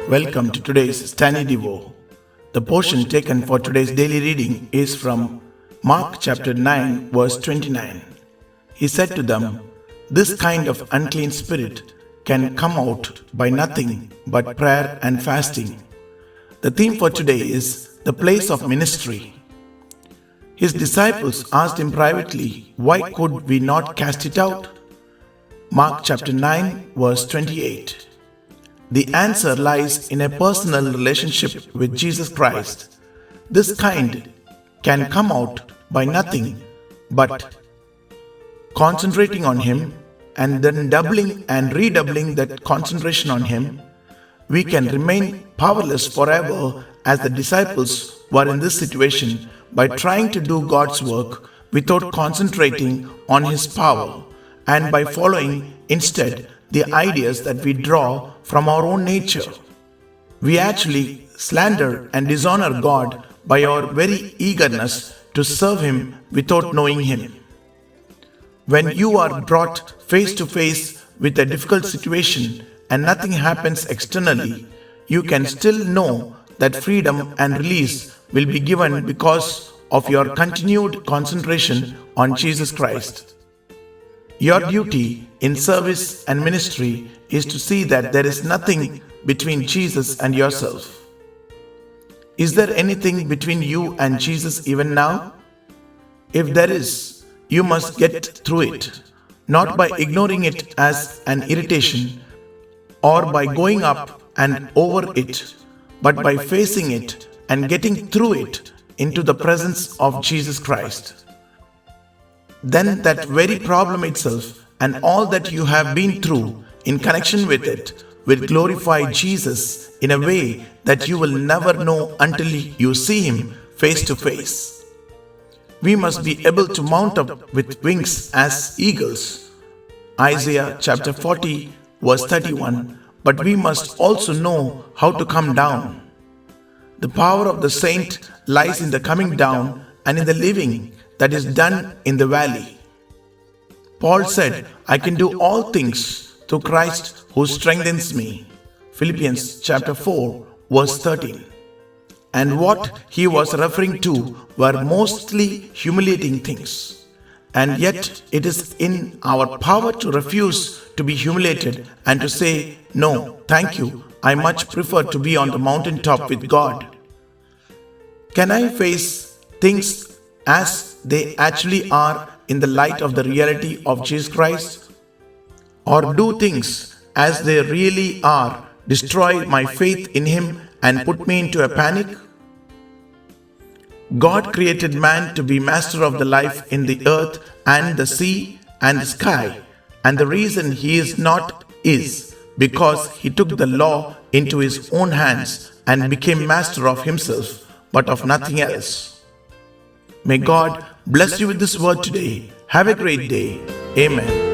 Welcome to today's StannieDevo. The portion taken for today's daily reading is from Mark chapter 9 verse 29. He said to them, "This kind of unclean spirit can come out by nothing but prayer and fasting." The theme for today is the place of ministry. His disciples asked him privately, "Why could we not cast it out?" Mark chapter 9 verse 28. The answer lies in a personal relationship with Jesus Christ. This kind can come out by nothing but concentrating on Him and then doubling and redoubling that concentration on Him. We can remain powerless forever as the disciples were in this situation by trying to do God's work without concentrating on His power and by following instead the ideas that we draw from our own nature. We actually slander and dishonor God by our very eagerness to serve Him without knowing Him. When you are brought face to face with a difficult situation and nothing happens externally, you can still know that freedom and release will be given because of your continued concentration on Jesus Christ. Your duty in service and ministry is to see that there is nothing between Jesus and yourself. Is there anything between you and Jesus even now? If there is, you must get through it, not by ignoring it as an irritation or by going up and over it, but by facing it and getting through it into the presence of Jesus Christ. Then that very problem itself and all that you have been through in connection with it will glorify Jesus in a way that you will never know until you see Him face to face. We must be able to mount up with wings as eagles. Isaiah chapter 40 verse 31. But we must also know how to come down. The power of the saint lies in the coming down and in the living that is done in the valley. Paul said, "I can do all things through Christ who strengthens me." Philippians chapter 4 verse 13. And what he was referring to were mostly humiliating things. And yet it is in our power to refuse to be humiliated and to say, "No, thank you, I much prefer to be on the mountaintop with God." Can I face things as they actually are in the light of the reality of Jesus Christ? Or do things as they really are destroy my faith in Him and put me into a panic? God created man to be master of the life in the earth and the sea and the sky, and the reason he is not is because he took the law into his own hands and became master of himself, but of nothing else. May God bless you with this word today. Have a great day. Amen.